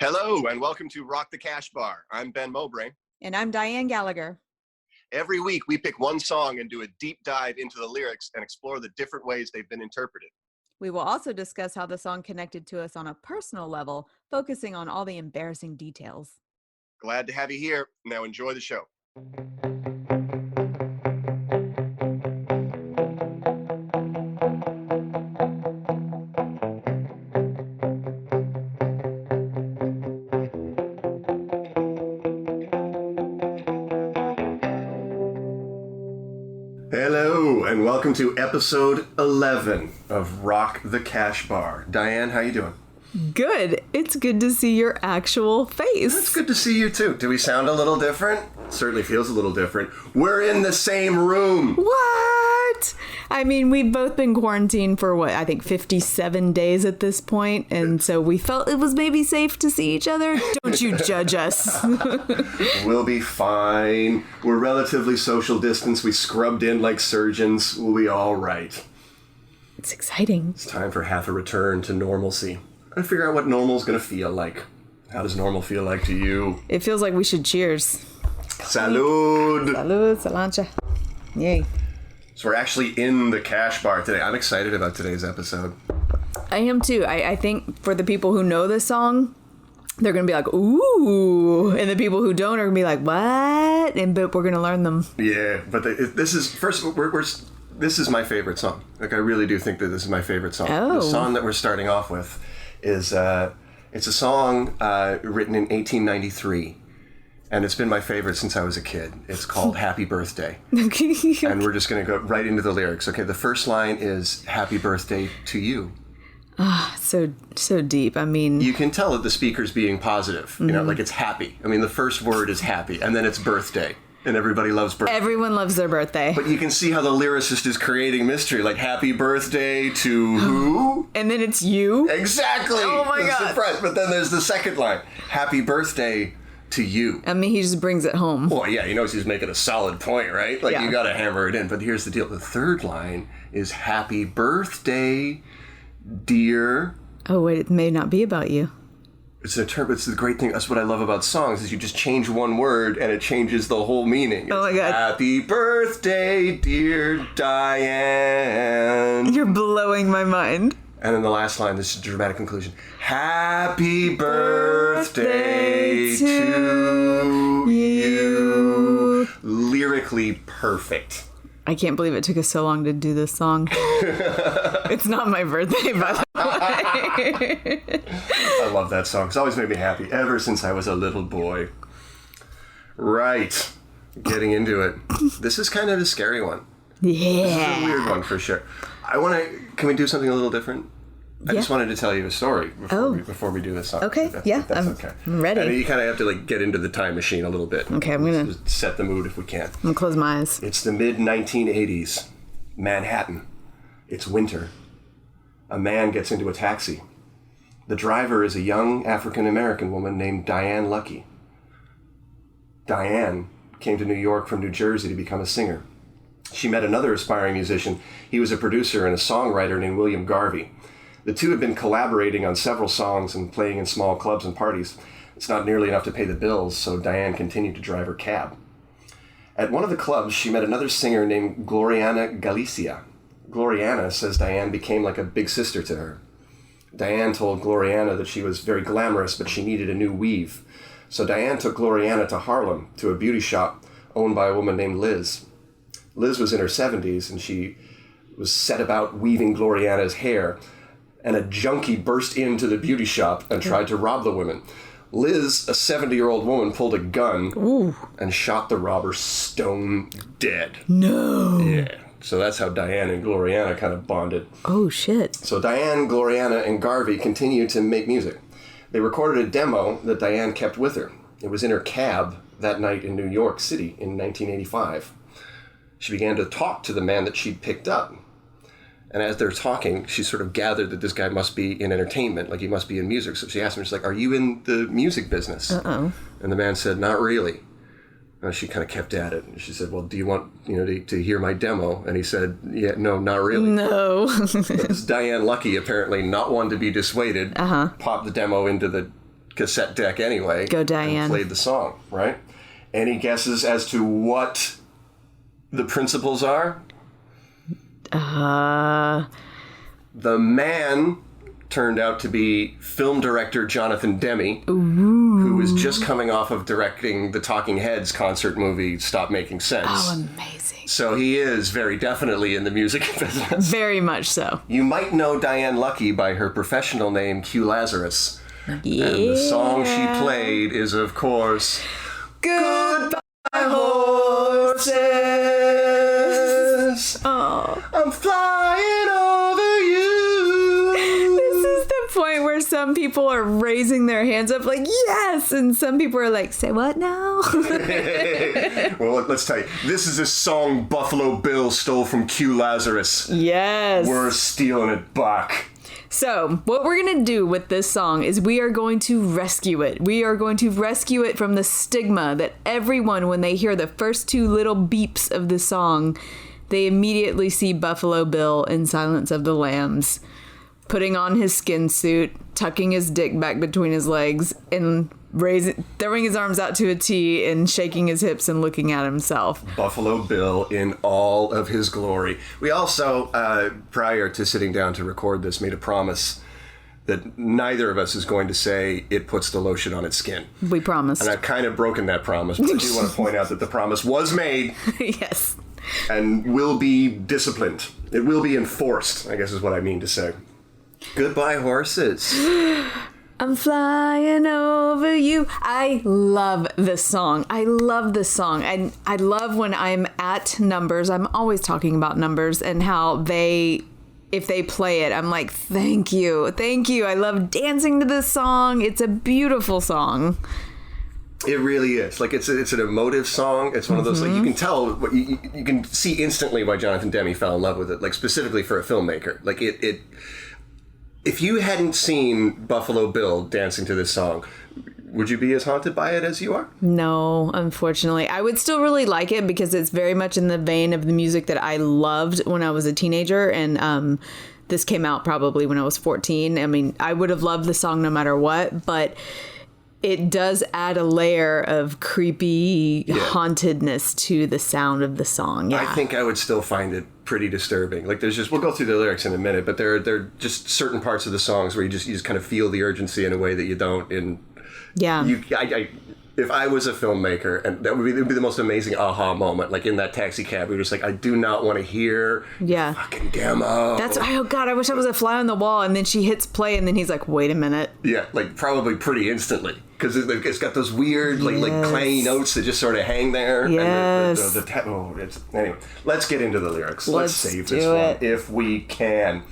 Hello, and welcome to Rock the Cash Bar. I'm Ben Mowbray. And I'm Dianne Gallagher. Every week, we pick one song and do a deep dive into the lyrics and explore the different ways they've been interpreted. We will also discuss how the song connected to us on a personal level, focusing on all the embarrassing details. Glad to have you here. Now enjoy the show. Hello, and welcome to episode 11 of Rock the Cash Bar. Dianne, how you doing? Good. It's good to see your actual face. It's good to see you too. Do we sound a little different? Certainly feels a little different. We're in the same room. What? I mean, we've both been quarantined for I think 57 days at this point, and so we felt it was maybe safe to see each other. Don't you judge us. We'll be fine. We're relatively social distance. We scrubbed in like surgeons. We'll be all right. It's exciting. It's time for half a return to normalcy. And figure out what normal's gonna feel like. How does normal feel like to you? It feels like we should cheers. Salud! Salud, salancha. Yay. So we're actually in the Cash Bar today. I'm excited about today's episode. I am too. I think for the people who know this song, they're going to be like, ooh. And the people who don't are going to be like, what? But we're going to learn them. Yeah, but this is, first, this is my favorite song. Like, I really do think that this is my favorite song. Oh. The song that we're starting off with is, it's a song written in 1893. And it's been my favorite since I was a kid. It's called Happy Birthday. And we're just going to go right into the lyrics. Okay, the first line is Happy Birthday to you. Ah, so deep. I mean, you can tell that the speaker's being positive. You know, like it's happy. I mean, the first word is happy, and then it's birthday. And everybody loves birthday. Everyone loves their birthday. But you can see how the lyricist is creating mystery. Like, happy birthday to who? And then it's you? Exactly! Oh my God. Surprise. But then there's the second line. Happy birthday to you. I mean, he just brings it home. Well, yeah, he knows he's making a solid point, right? Like, Yeah. You gotta hammer it in. But here's the deal. The third line is happy birthday, dear. Oh, wait, it may not be about you. It's the great thing. That's what I love about songs is you just change one word and it changes the whole meaning. Oh my God. Happy birthday, dear Dianne. You're blowing my mind. And then the last line, this is a dramatic conclusion. Happy birthday to you. Lyrically perfect. I can't believe it took us so long to do this song. It's not my birthday, by the way. I love that song. It's always made me happy ever since I was a little boy. Right. Getting into it. This is kind of a scary one. Yeah. This is a weird one for sure. Can we do something a little different? I just wanted to tell you a story before we do this song. Okay, That's okay. I'm ready. And you kind of have to get into the time machine a little bit. Okay, I'm going to set the mood if we can. I'm gonna close my eyes. It's the mid-1980s, Manhattan. It's winter. A man gets into a taxi. The driver is a young African-American woman named Dianne Lucky. Dianne came to New York from New Jersey to become a singer. She met another aspiring musician. He was a producer and a songwriter named William Garvey. The two had been collaborating on several songs and playing in small clubs and parties. It's not nearly enough to pay the bills, so Dianne continued to drive her cab. At one of the clubs, she met another singer named Gloriana Galicia. Gloriana says Dianne became like a big sister to her. Dianne told Gloriana that she was very glamorous, but she needed a new weave. So Dianne took Gloriana to Harlem, to a beauty shop owned by a woman named Liz. Liz was in her 70s, and she was set about weaving Gloriana's hair, and a junkie burst into the beauty shop and tried to rob the women. Liz, a 70-year-old woman, pulled a gun and shot the robber stone dead. No. Yeah. So that's how Dianne and Gloriana kind of bonded. Oh, shit. So Dianne, Gloriana, and Garvey continued to make music. They recorded a demo that Dianne kept with her. It was in her cab that night in New York City in 1985. She began to talk to the man that she'd picked up. And as they're talking, she sort of gathered that this guy must be in entertainment, like he must be in music. So she asked him, she's like, are you in the music business? Uh-oh. And the man said, not really. And she kind of kept at it. And she said, well, do you want to hear my demo? And he said, yeah, no, not really. No. But this Dianne Lucky, apparently not one to be dissuaded, popped the demo into the cassette deck anyway. Go Dianne. And played the song, right? Any guesses as to what the principles are? The man turned out to be film director Jonathan Demme, who was just coming off of directing the Talking Heads concert movie Stop Making Sense. Oh, amazing. So he is very definitely in the music business. Very much so. You might know Dianne Lucky by her professional name, Q Lazzarus. Yeah. And the song she played is, of course, Goodbye Horses. Oh. I'm flying over you. This is the point where some people are raising their hands up like, yes! And some people are like, say what now? Well, let's tell you. This is a song Buffalo Bill stole from Q Lazzarus. Yes. We're stealing it back. So, what we're going to do with this song is we are going to rescue it. We are going to rescue it from the stigma that everyone, when they hear the first two little beeps of the song, they immediately see Buffalo Bill in Silence of the Lambs, putting on his skin suit, tucking his dick back between his legs, and throwing his arms out to a T and shaking his hips and looking at himself. Buffalo Bill in all of his glory. We also, prior to sitting down to record this, made a promise that neither of us is going to say it puts the lotion on its skin. We promised. And I've kind of broken that promise, but I do want to point out that the promise was made. Yes. And will be disciplined. It will be enforced, I guess is what I mean to say. Goodbye, horses. I'm flying over you. I love this song. I love this song. And I love when I'm at Numbers. I'm always talking about Numbers and how if they play it, I'm like, thank you. Thank you. I love dancing to this song. It's a beautiful song. It really is. Like, it's an emotive song. It's one of those, like, you can tell, you can see instantly why Jonathan Demme fell in love with it, like, specifically for a filmmaker. Like, if you hadn't seen Buffalo Bill dancing to this song, would you be as haunted by it as you are? No, unfortunately. I would still really like it because it's very much in the vein of the music that I loved when I was a teenager. And this came out probably when I was 14. I mean, I would have loved the song no matter what, but it does add a layer of creepy hauntedness to the sound of the song. Yeah. I think I would still find it pretty disturbing. Like, there's just, we'll go through the lyrics in a minute, but there are just certain parts of the songs where you just kind of feel the urgency in a way that you don't in... Yeah. If I was a filmmaker, and it would be the most amazing aha moment, like in that taxi cab, you're just like, I do not want to hear the fucking demo. That's, oh God, I wish I was a fly on the wall. And then she hits play, and then he's like, wait a minute. Yeah, like probably pretty instantly. Because it's got those weird, like clangy notes that just sort of hang there. Yes. And anyway, let's get into the lyrics. Let's save this one if we can.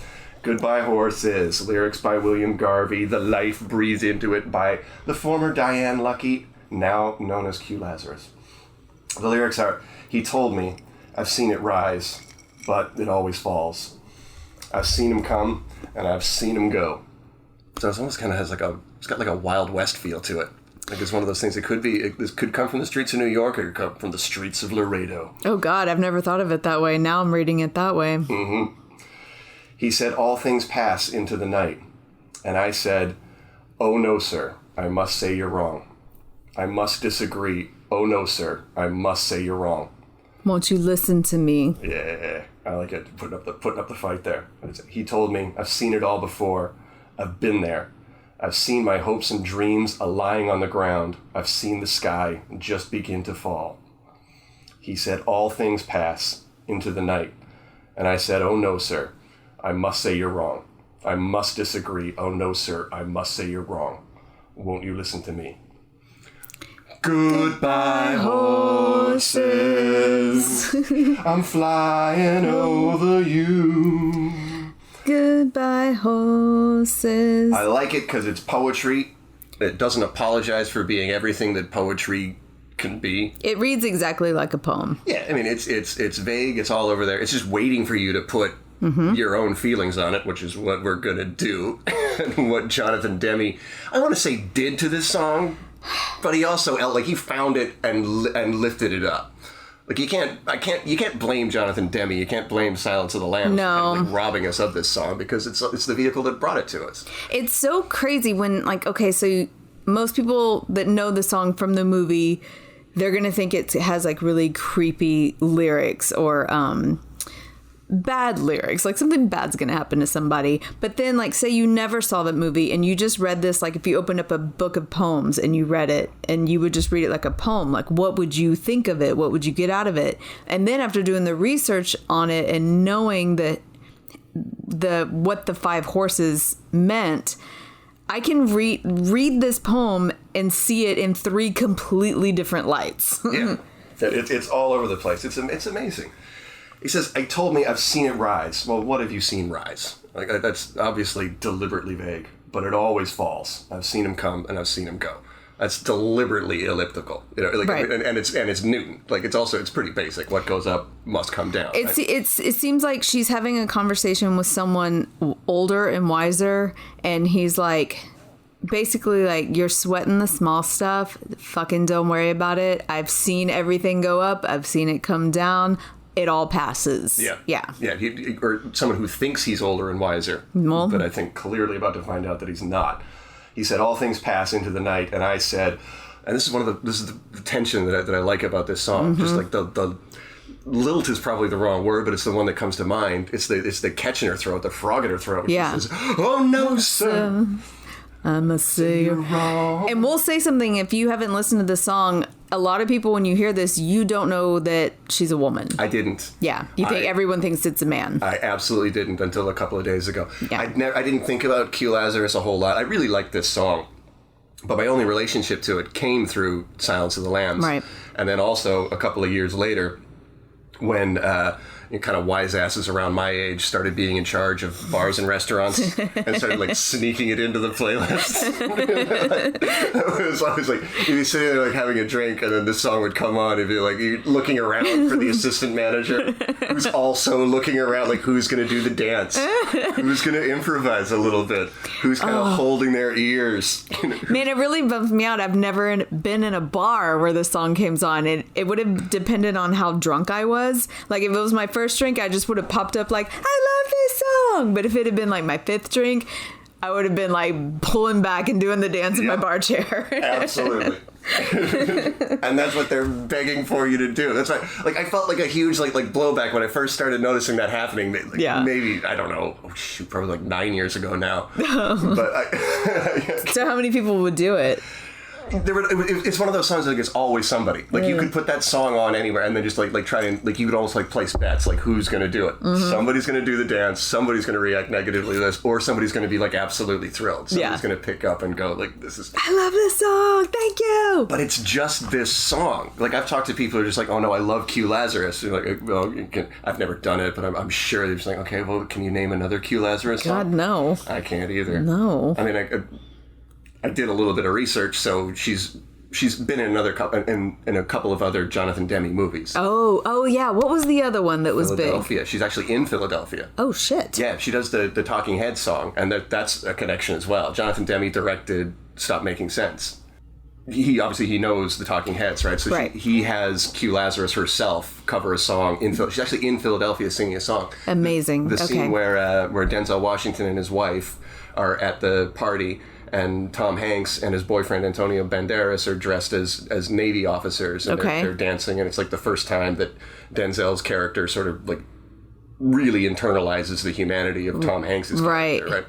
Goodbye Horses, lyrics by William Garvey, the life breathed into it by the former Dianne Lucky, now known as Q Lazzarus. The lyrics are, he told me, I've seen it rise, but it always falls. I've seen him come, and I've seen him go. So it almost kind of has it's got like a Wild West feel to it. Like it's one of those things that this could come from the streets of New York, or it could come from the streets of Laredo. Oh God, I've never thought of it that way. Now I'm reading it that way. Mm-hmm. He said, all things pass into the night. And I said, oh no, sir, I must say you're wrong. I must disagree. Oh no, sir, I must say you're wrong. Won't you listen to me? Yeah, I like it. Putting up the fight there. He told me, I've seen it all before. I've been there. I've seen my hopes and dreams lying on the ground. I've seen the sky just begin to fall. He said, all things pass into the night. And I said, oh no, sir, I must say you're wrong. I must disagree. Oh no, sir, I must say you're wrong. Won't you listen to me? Goodbye, horses. I'm flying over you. Goodbye, horses. I like it because it's poetry. It doesn't apologize for being everything that poetry can be. It reads exactly like a poem. Yeah, I mean, it's vague. It's all over there. It's just waiting for you to put your own feelings on it, which is what we're going to do. And what Jonathan Demme, I want to say, did to this song, but he also, like, he found it and lifted it up. Like, you can't blame Jonathan Demme. You can't blame Silence of the Lambs for kind of, like, robbing us of this song, because it's the vehicle that brought it to us. It's so crazy when, like, okay, so most people that know the song from the movie, they're going to think it has like really creepy lyrics or bad lyrics, like something bad's going to happen to somebody. But then, like, say you never saw the movie and you just read this, like if you opened up a book of poems and you read it and you would just read it like a poem, like what would you think of it? What would you get out of it? And then after doing the research on it and knowing that what the 5 horses meant, I can read this poem and see it in 3 completely different lights. Yeah, it's all over the place. It's amazing. He says, "I told me I've seen it rise." Well, what have you seen rise? Like that's obviously deliberately vague, but it always falls. I've seen him come and I've seen him go. That's deliberately elliptical, you know. Like, right. and it's Newton. Like it's pretty basic. What goes up must come down. It seems like she's having a conversation with someone older and wiser, and he's like, basically like, you're sweating the small stuff. Fucking don't worry about it. I've seen everything go up. I've seen it come down. It all passes. Yeah. Or someone who thinks he's older and wiser, but I think clearly about to find out that he's not. He said, "All things pass into the night," and I said, and this is the tension that I like about this song. Just like the lilt is probably the wrong word, but it's the one that comes to mind. It's the catch in her throat, the frog in her throat. Yeah. She says, "Oh no, sir. I must say you're wrong." And we'll say something, if you haven't listened to the song, a lot of people, when you hear this, you don't know that she's a woman. I didn't. Yeah. You think everyone thinks it's a man. I absolutely didn't until a couple of days ago. Yeah. I didn't think about Q Lazzarus a whole lot. I really liked this song, but my only relationship to it came through Silence of the Lambs. Right. And then also a couple of years later, when kind of wise asses around my age started being in charge of bars and restaurants and started like sneaking it into the playlist. It was always like, you'd be sitting there like having a drink and then this song would come on and be like, you're looking around for the assistant manager who's also looking around like, who's going to do the dance? Who's going to improvise a little bit? Who's kind of holding their ears? Man, it really bums me out. I've never been in a bar where the song came on. It would have depended on how drunk I was. Like if it was my first drink, I just would have popped up like, I love this song. But if it had been like my 5th drink, I would have been like pulling back and doing the dance in my bar chair. Absolutely. And that's what they're begging for you to do. That's why, like, I felt like a huge like blowback when I first started noticing that happening. Like, maybe, I don't know, probably like 9 years ago now. But so how many people would do it? It's one of those songs that it's always somebody. Like you could put that song on anywhere and then just like try and like you could almost like place bets like who's going to do it. Somebody's going to do the dance, somebody's going to react negatively to this, or somebody's going to be like absolutely thrilled. Somebody's going to pick up and go like, this is, I love this song, thank you. But it's just this song. Like I've talked to people who are just like, oh no, I love Q Lazzarus. You're like, well, I've never done it, but I'm sure they're just like, okay, well, can you name another Q Lazzarus song? God, no. I can't either. No. I mean, I did a little bit of research, so she's been in in a couple of other Jonathan Demme movies. Oh yeah. What was the other one that was big? Philadelphia. She's actually in Philadelphia. Oh shit. Yeah, she does the Talking Heads song, and that's a connection as well. Jonathan Demme directed Stop Making Sense. He obviously knows the Talking Heads, right? So he has Q Lazzarus herself cover a song in She's actually in Philadelphia singing a song. Amazing. The scene where Denzel Washington and his wife are at the party, and Tom Hanks and his boyfriend Antonio Banderas are dressed as Navy officers, and they're dancing, and it's like the first time that Denzel's character sort of like really internalizes the humanity of Tom Hanks's character, right?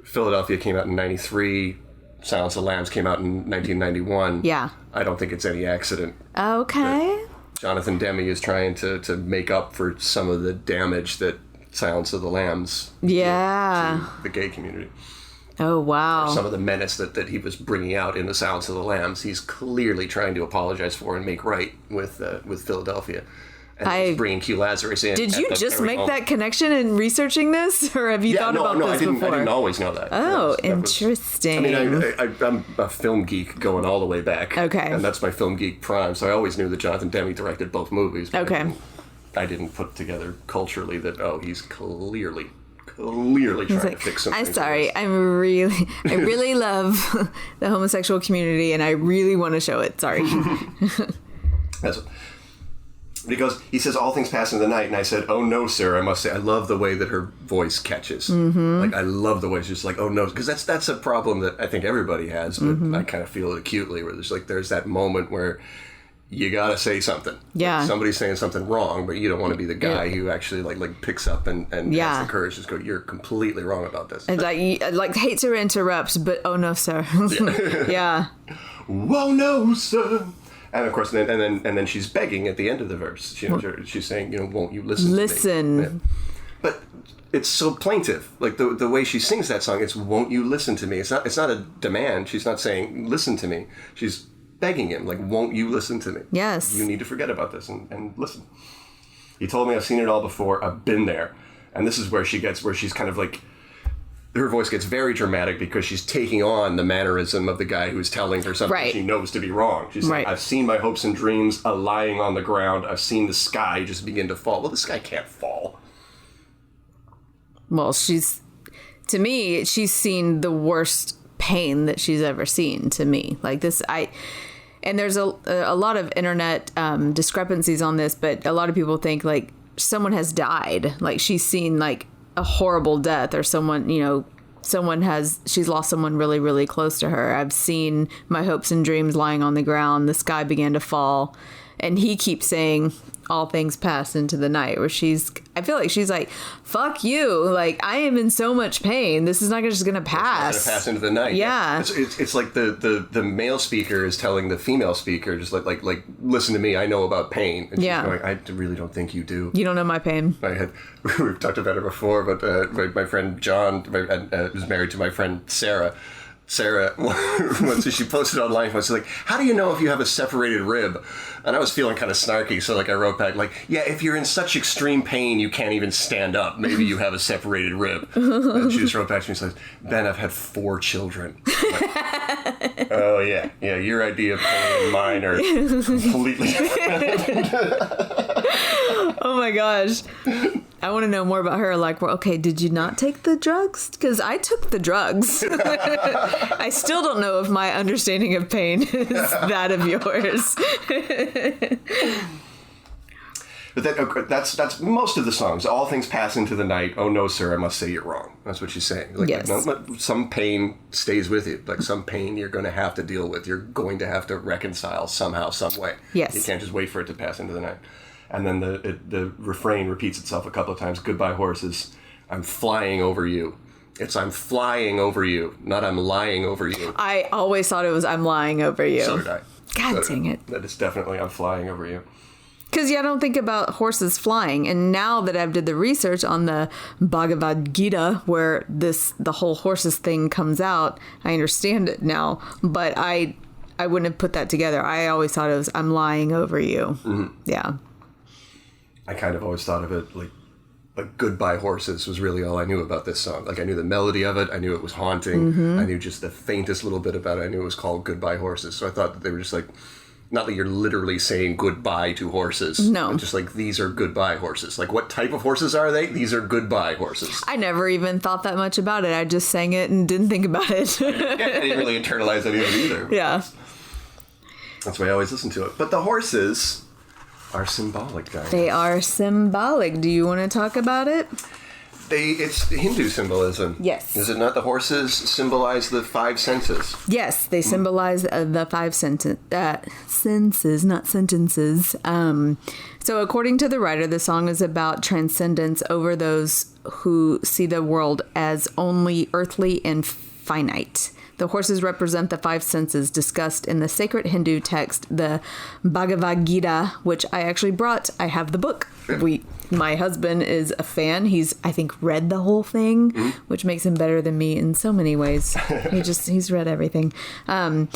Philadelphia came out in 93. Silence of the Lambs came out in 1991. Yeah. I don't think it's any accident. Okay. Jonathan Demme is trying to make up for some of the damage that Silence of the Lambs did to the gay community. Oh, wow. Some of the menace that he was bringing out in the Silence of the Lambs, he's clearly trying to apologize for and make right with Philadelphia. And he's bringing Q Lazzarus in. Did you just make that connection in researching this? Or have you thought about this before? I didn't always know that. Oh, interesting. I'm a film geek going all the way back. Okay. And that's my film geek prime, so I always knew that Jonathan Demme directed both movies. Okay. I didn't put together culturally that, he's clearly trying to fix something. I'm sorry. I really love the homosexual community, and I really want to show it. Sorry. he says, all things pass into the night. And I said, oh no, sir, I must say, I love the way that her voice catches. Mm-hmm. Like, I love the way she's like, oh no. Because that's a problem that I think everybody has, but I kind of feel it acutely, where there's that moment where you gotta say something. Yeah. Like somebody's saying something wrong, but you don't want to be the guy who actually like picks up and has the courage to just go, you're completely wrong about this. And like hate to interrupt, but oh no, sir. Yeah. Whoa, no, sir. And of course, and then she's begging at the end of the verse. She's saying, won't you listen to me? Yeah. But it's so plaintive. Like the way she sings that song, it's won't you listen to me? It's not a demand. She's not saying listen to me. She's begging him, like, won't you listen to me? Yes. You need to forget about this and listen. He told me I've seen it all before. I've been there. And this is where she's kind of like, her voice gets very dramatic because she's taking on the mannerism of the guy who's telling her something she knows to be wrong. She's saying, I've seen my hopes and dreams lying on the ground. I've seen the sky just begin to fall. Well, the sky can't fall. Well, to me, she's seen the worst pain that she's ever seen, to me. Like this, and there's a lot of internet discrepancies on this, but a lot of people think like someone has died. Like she's seen like a horrible death, or someone, she's lost someone really, really close to her. I've seen my hopes and dreams lying on the ground. The sky began to fall. And he keeps saying all things pass into the night, where I feel like she's like, fuck you. Like, I am in so much pain. This is not just going to pass. It's going to pass into the night. Yeah. It's like the male speaker is telling the female speaker, just like listen to me. I know about pain. And she's going, I really don't think you do. You don't know my pain. We've talked about it before, but my friend John was married to my friend Sara, once she posted online, was like, how do you know if you have a separated rib? And I was feeling kind of snarky, so I wrote back, like, yeah, if you're in such extreme pain you can't even stand up, maybe you have a separated rib. And she just wrote back to me and says, Ben, I've had 4 children. Like, oh, yeah, your idea of pain and mine are completely different. Oh my gosh. I want to know more about her. Like, well, okay, did you not take the drugs? Because I took the drugs. I still don't know if my understanding of pain is that of yours. But that's most of the songs. All things pass into the night. Oh no, sir, I must say you're wrong. That's what she's saying. Like, yes. Some pain stays with you. Like some pain you're going to have to deal with. You're going to have to reconcile somehow, some way. Yes. You can't just wait for it to pass into the night. And then the refrain repeats itself a couple of times. Goodbye, horses. I'm flying over you. It's I'm flying over you, not I'm lying over you. I always thought it was I'm lying over you. So did I. God dang it. That is definitely I'm flying over you. Because I don't think about horses flying. And now that I've did the research on the Bhagavad-Gita, where the whole horses thing comes out, I understand it now. But I wouldn't have put that together. I always thought it was I'm lying over you. Mm-hmm. Yeah. I kind of always thought of it like Goodbye Horses was really all I knew about this song. Like I knew the melody of it. I knew it was haunting. Mm-hmm. I knew just the faintest little bit about it. I knew it was called Goodbye Horses. So I thought that they were just like, not that you're literally saying goodbye to horses. No. But just like, these are goodbye horses. Like, what type of horses are they? These are goodbye horses. I never even thought that much about it. I just sang it and didn't think about it. Yeah, I didn't really internalize any of it either. Yeah. That's why I always listen to it. But the horses are symbolic, guys. They are symbolic. Do you want to talk about it? It's Hindu symbolism. Yes. Is it not? The horses symbolize the 5 senses. Yes, they symbolize the 5 senses, not sentences. So according to the writer, the song is about transcendence over those who see the world as only earthly and finite. The horses represent the 5 senses discussed in the sacred Hindu text, the Bhagavad-Gita, which I actually brought. I have the book. My husband is a fan. He's, I think, read the whole thing, which makes him better than me in so many ways. He's read everything. And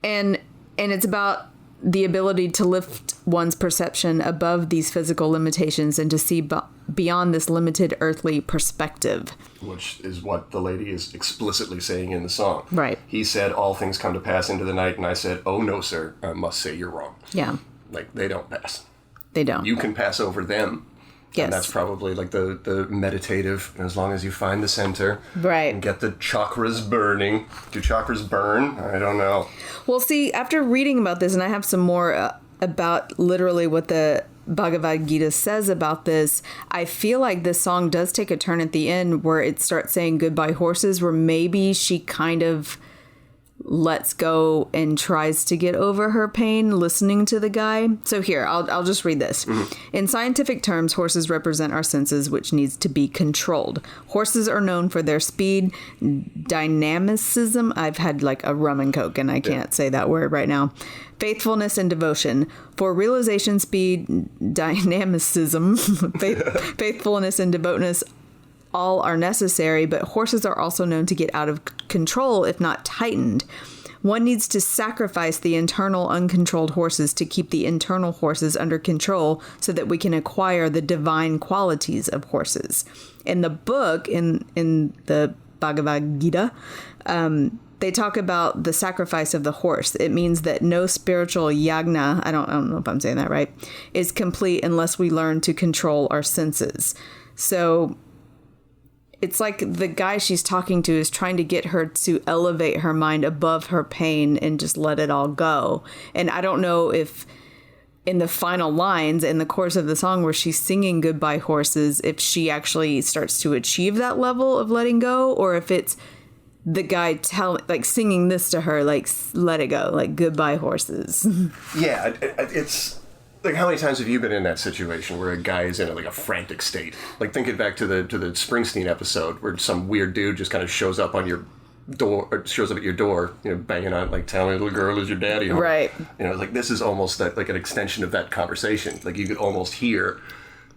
it's about the ability to lift one's perception above these physical limitations and to see beyond this limited earthly perspective. Which is what the lady is explicitly saying in the song. Right. He said, all things come to pass into the night, and I said, oh no, sir, I must say you're wrong. Yeah. Like, they don't pass. They don't. You can pass over them. Yes. And that's probably like the meditative, as long as you find the center. Right. And get the chakras burning. Do chakras burn? I don't know. Well, see, after reading about this, and I have some more about literally what the Bhagavad-Gita says about this, I feel like this song does take a turn at the end where it starts saying goodbye horses, where maybe she kind of lets go and tries to get over her pain listening to the guy. So here, I'll just read this. In scientific terms, horses represent our senses, which needs to be controlled. Horses are known for their speed, dynamicism. I've had like a rum and coke and I can't say that word right now. Faithfulness and devotion. For realization, speed, dynamicism, faithfulness and devoteness all are necessary, but horses are also known to get out of control if not tightened. One needs to sacrifice the internal uncontrolled horses to keep the internal horses under control so that we can acquire the divine qualities of horses. In the book, in the Bhagavad-Gita, they talk about the sacrifice of the horse. It means that no spiritual yagna, I don't know if I'm saying that right, is complete unless we learn to control our senses. So it's like the guy she's talking to is trying to get her to elevate her mind above her pain and just let it all go. And I don't know if in the final lines in the course of the song where she's singing Goodbye Horses, if she actually starts to achieve that level of letting go, or if it's the guy singing this to her, like, let it go, like, goodbye horses. Yeah, it's like, how many times have you been in that situation where a guy is in a frantic state? Like, think it back to the Springsteen episode where some weird dude just kind of shows up on your door, or shows up at your door, banging on, like, tell me, little girl, is your daddy home? Right. Like, this is almost like an extension of that conversation. Like, you could almost hear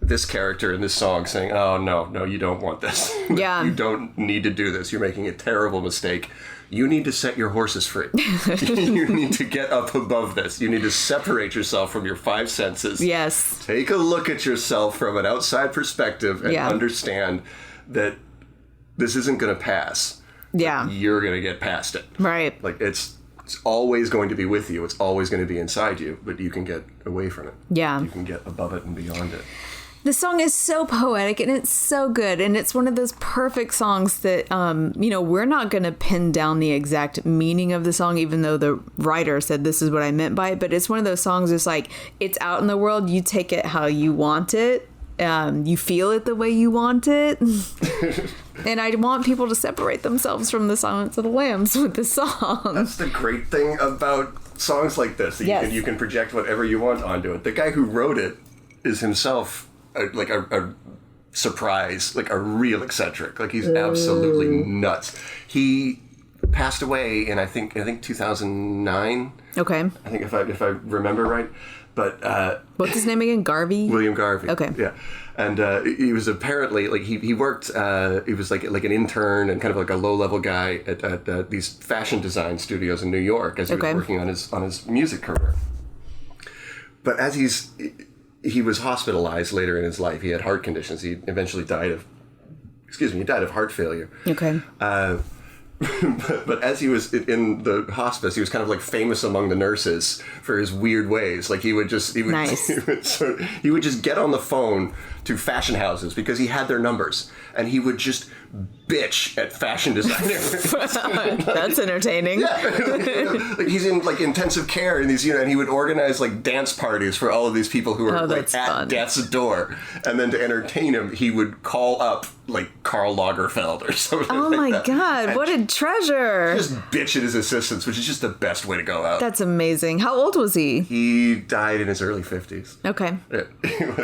this character in this song saying, oh, no, you don't want this. Yeah. You don't need to do this. You're making a terrible mistake. You need to set your horses free. You need to get up above this. You need to separate yourself from your five senses. Yes. Take a look at yourself from an outside perspective and understand that this isn't going to pass. Yeah. You're going to get past it. Right. Like, it's always going to be with you. It's always going to be inside you, but you can get away from it. Yeah. You can get above it and beyond it. The song is so poetic and it's so good. And it's one of those perfect songs that, we're not going to pin down the exact meaning of the song, even though the writer said this is what I meant by it. But it's one of those songs, it's like, it's out in the world. You take it how you want it. You feel it the way you want it. And I want people to separate themselves from the Silence of the Lambs with this song. That's the great thing about songs like this. That you can project whatever you want onto it. The guy who wrote it is himself a surprise, like a real eccentric. Like, he's absolutely nuts. He passed away in I think 2009. Okay. I think if I remember right. But what's his name again? Garvey? William Garvey. Okay. Yeah. And he was apparently he worked he was like an intern and kind of like a low-level guy at these fashion design studios in New York as he was working on his music career. But as he was hospitalized later in his life. He had heart conditions. He eventually died of heart failure. Okay. But as he was in the hospice, he was kind of like famous among the nurses for his weird ways. Like, he would just get on the phone to fashion houses because he had their numbers, and he would just bitch at fashion designers. That's entertaining. Yeah, like he's in like intensive care, and these and he would organize like dance parties for all of these people who were at death's door, and then to entertain him, he would call up like Karl Lagerfeld or something. Oh my God, what a treasure! Just bitch at his assistants, which is just the best way to go out. That's amazing. How old was he? He died in his early 50s. Okay. Yeah,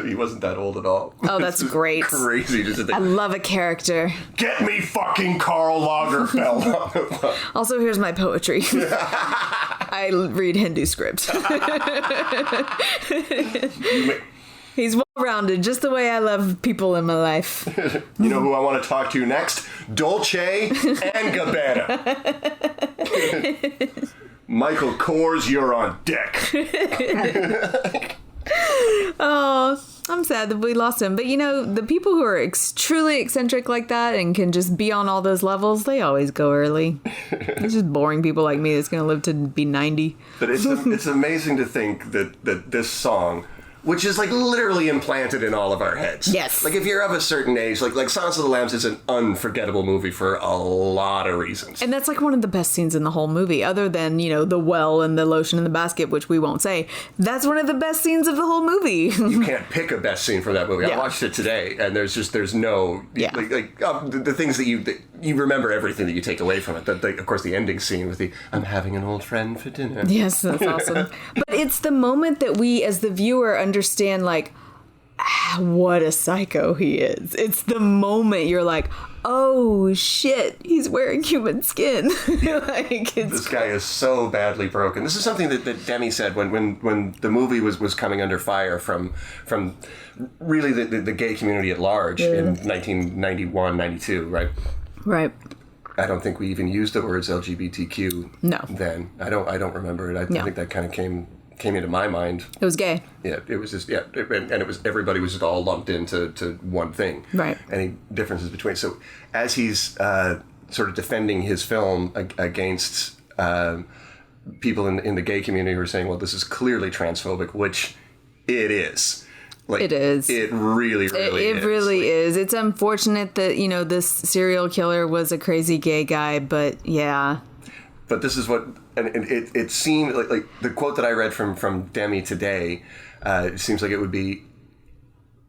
he wasn't that old at all. Oh, that's great. Crazy. I love a character. Get me fucking Karl Lagerfeld. Also, here's my poetry. I read Hindu script. He's well-rounded, just the way I love people in my life. You know who I want to talk to next? Dolce and Gabbana. Michael Kors, you're on deck. Oh, I'm sad that we lost him. But the people who are truly eccentric like that and can just be on all those levels, they always go early. It's just boring people like me that's going to live to be 90. But it's amazing to think that this song which is like literally implanted in all of our heads. Yes. Like if you're of a certain age, like Silence of the Lambs is an unforgettable movie for a lot of reasons. And that's like one of the best scenes in the whole movie, other than, the well and the lotion in the basket, which we won't say. That's one of the best scenes of the whole movie. You can't pick a best scene from that movie. I watched it today, and there's no the things that you remember everything that you take away from it. Of course, the ending scene with the "I'm having an old friend for dinner." Yes, that's awesome. But it's the moment that we, as the viewer, understand, like, what a psycho he is. It's the moment you're like, oh shit, he's wearing human skin. This guy is so badly broken. This is something that Demi said when the movie was coming under fire from really the gay community at large in 1991, 92, right? Right. I don't think we even used the words LGBTQ then. I don't remember it. I think that kind of came into my mind. It was gay. Yeah, it was just, and it was, everybody was just all lumped into one thing. Right. Any differences between. So as he's sort of defending his film against people in the gay community who are saying, well, this is clearly transphobic, which it is. Like, it is. It really is. It really is. It's unfortunate that, this serial killer was a crazy gay guy, but yeah. But this is what, and it seemed like the quote that I read from Demi today, it seems like it would be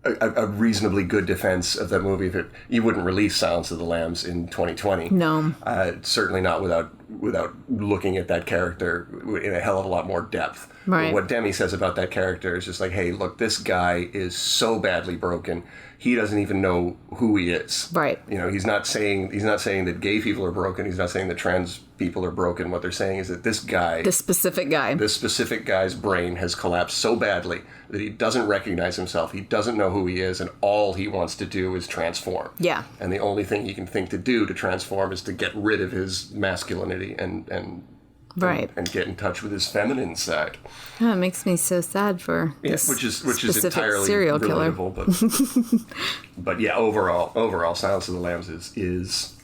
a reasonably good defense of that movie if you wouldn't release Silence of the Lambs in 2020. No. Certainly not without looking at that character in a hell of a lot more depth. Right. But what Demi says about that character is just like, hey, look, this guy is so badly broken. He doesn't even know who he is. Right. He's not saying that gay people are broken. He's not saying that trans people are broken. What they're saying is that this specific guy's brain has collapsed so badly that he doesn't recognize himself. He doesn't know who he is, and all he wants to do is transform. Yeah. And the only thing he can think to do to transform is to get rid of his masculinity and get in touch with his feminine side. Oh, it makes me so sad for this which is entirely serial killer. Relatable, but yeah, overall, Silence of the Lambs is.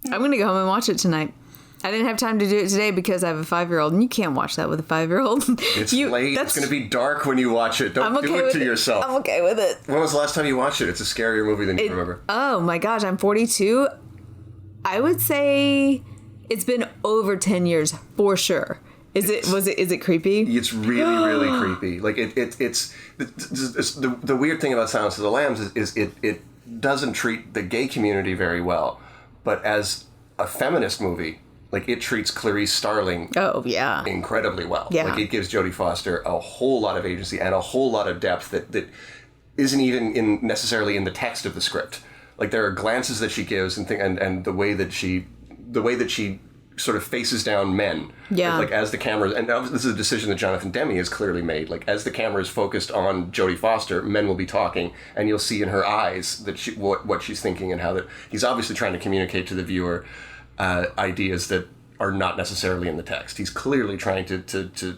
I'm gonna go home and watch it tonight. I didn't have time to do it today because I have a 5-year-old, and you can't watch that with a 5-year-old. It's late. It's going to be dark when you watch it. Don't do it to yourself. I'm okay with it. When was the last time you watched it? It's a scarier movie than you remember. Oh my gosh, I'm 42. I would say it's been over 10 years for sure. Is it creepy? It's really creepy. Like it's the weird thing about Silence of the Lambs is it doesn't treat the gay community very well, but as a feminist movie, like it treats Clarice Starling incredibly well. Yeah. Like it gives Jodie Foster a whole lot of agency and a whole lot of depth that isn't even necessarily in the text of the script. Like there are glances that she gives and the way that she sort of faces down men. Yeah. Like as the camera, and this is a decision that Jonathan Demme has clearly made. Like as the camera is focused on Jodie Foster, men will be talking, and you'll see in her eyes that what she's thinking and how that he's obviously trying to communicate to the viewer ideas that are not necessarily in the text. He's clearly trying to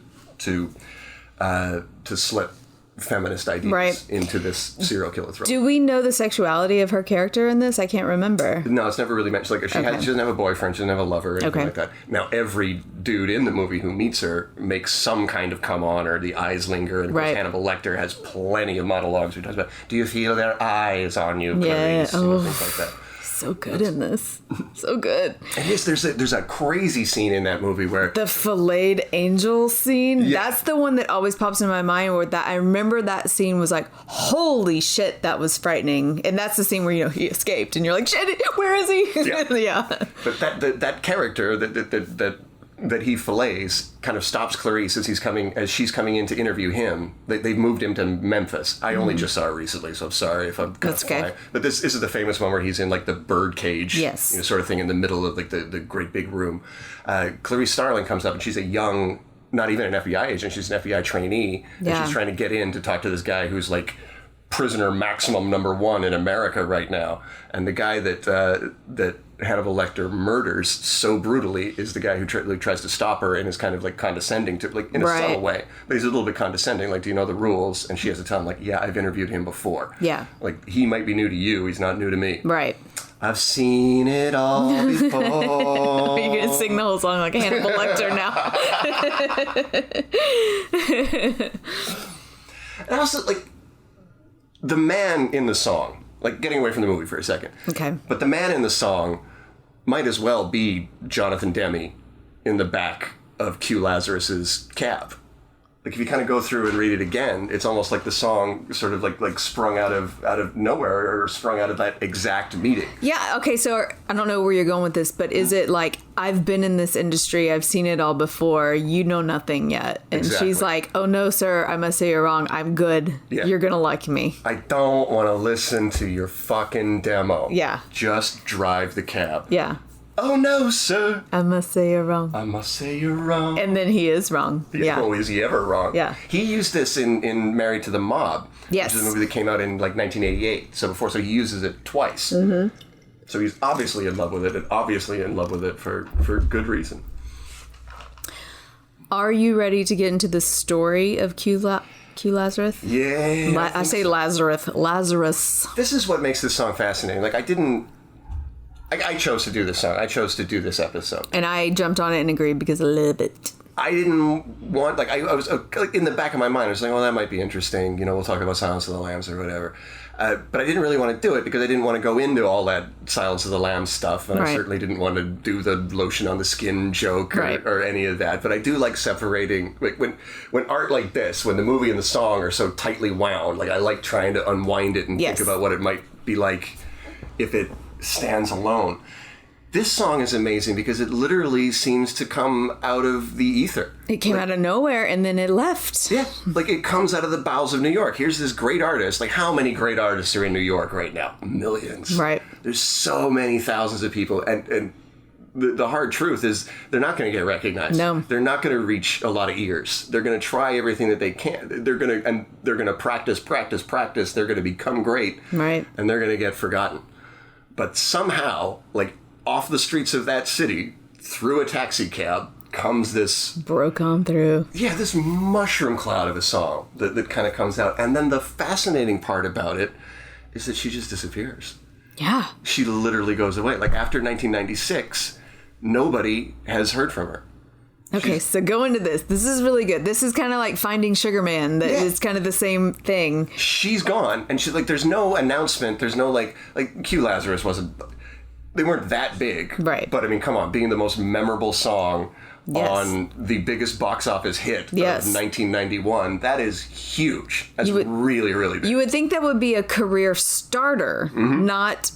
slip feminist ideas into this serial killer thriller. Do we know the sexuality of her character in this? I can't remember. No, it's never really mentioned. Like she doesn't have a boyfriend, she doesn't have a lover, or anything like that. Now, every dude in the movie who meets her makes some kind of come on, or the eyes linger, and Hannibal Lecter has plenty of monologues who talks about, do you feel their eyes on you, Clarice? Things like that. So good in this. So good. And yes, there's a crazy scene in that movie where the filleted angel scene. Yeah. That's the one that always pops in my mind. Where I remember that scene was like, holy shit, that was frightening. And that's the scene where he escaped, and you're like, shit, where is he? Yeah. But that character that he fillets kind of stops Clarice as she's coming in to interview him. They've moved him to Memphis. I only just saw it recently, so I'm sorry if I'm kind of flying. But this is the famous one where he's in like the bird cage, sort of thing in the middle of like the great big room. Clarice Starling comes up, and she's a young, not even an FBI agent, she's an FBI trainee, and she's trying to get in to talk to this guy who's like prisoner maximum #1 in America right now. And the guy that Hannibal Lecter murders so brutally is the guy who tries to stop her and is kind of like condescending to, like in a subtle way, but he's a little bit condescending, like, do you know the rules? And she has to tell him, like, yeah, I've interviewed him before. Yeah. Like, he might be new to you, he's not new to me. Right. I've seen it all before. You're going to sing the whole song like Hannibal Lecter now. And also, like, the man in the song, like, getting away from the movie for a second. Okay. But the man in the song might as well be Jonathan Demme in the back of Q Lazzarus's cab. Like, if you kind of go through and read it again, it's almost like the song sort of like sprung out of nowhere or sprung out of that exact meeting. Yeah, okay, so I don't know where you're going with this, but is it like, I've been in this industry, I've seen it all before, you know nothing yet. And Exactly. she's like, oh no, sir, I must say you're wrong, I'm good. Yeah. You're gonna like me. I don't want to listen to your fucking demo. Yeah. Just drive the cab. Yeah. Oh no, sir. I must say you're wrong. I must say you're wrong. And then he is wrong. Yeah. Oh, is he ever wrong? Yeah. He used this in Married to the Mob. Yes. Which is a movie that came out in like 1988. So he uses it twice. Mm-hmm. So he's obviously in love with it, and obviously in love with it for good reason. Are you ready to get into the story of Q Lazzarus? Yeah. I say Lazarus. Lazarus. This is what makes this song fascinating. Like, I chose to do this song. I chose to do this episode. And I jumped on it and agreed because I love it. I didn't want, like, I was, like, in the back of my mind, I was like, oh, that might be interesting. You know, we'll talk about Silence of the Lambs or whatever. But I didn't really want to do it because I didn't want to go into all that Silence of the Lambs stuff. And I certainly didn't want to do the lotion on the skin joke or any of that. But I do like separating, like, when art like this, when the movie and the song are so tightly wound, like, I like trying to unwind it and think about what it might be like if it stands alone. This song is amazing because it literally seems to come out of the ether. It came out of nowhere and then it left. Yeah, like it comes out of the bowels of New York. Here's this great artist. Like, how many great artists are in New York right now? Millions. Right. There's so many thousands of people. And the hard truth is they're not going to get recognized. No. They're not going to reach a lot of ears. They're going to try everything that they can. They're going to practice. They're going to become great. Right. And they're going to get forgotten. But somehow, like, off the streets of that city, through a taxi cab, comes this... Broke on through. Yeah, this mushroom cloud of a song that kind of comes out. And then the fascinating part about it is that she just disappears. Yeah. She literally goes away. Like, after 1996, nobody has heard from her. Okay, so go into this. This is really good. This is kind of like Finding Sugar Man. That is kind of the same thing. She's gone, and she's like, there's no announcement. There's no, like Q Lazzarus wasn't... They weren't that big. Right. But, I mean, come on, being the most memorable song on the biggest box office hit of 1991, that is huge. That's really, really big. You would think that would be a career starter, not,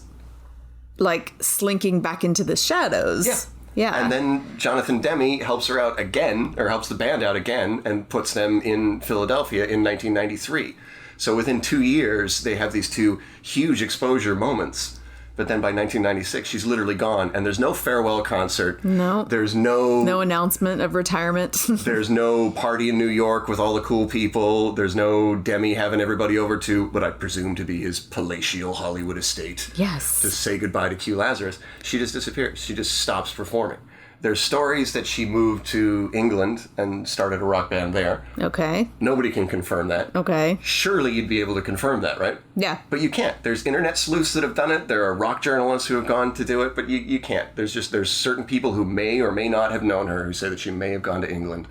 like, slinking back into the shadows. Yeah. Yeah. And then Jonathan Demme helps her out again, or helps the band out again, and puts them in Philadelphia in 1993. So within 2 years, they have these two huge exposure moments. But then by 1996, she's literally gone, and there's no farewell concert. No. There's no announcement of retirement. There's no party in New York with all the cool people. There's no Demme having everybody over to what I presume to be his palatial Hollywood estate. Yes. To say goodbye to Q Lazzarus. She just disappears. She just stops performing. There's stories that she moved to England and started a rock band there. Okay. Nobody can confirm that. Okay. Surely you'd be able to confirm that, right? Yeah. But you can't. There's internet sleuths that have done it. There are rock journalists who have gone to do it, but you can't. There's certain people who may or may not have known her who say that she may have gone to England,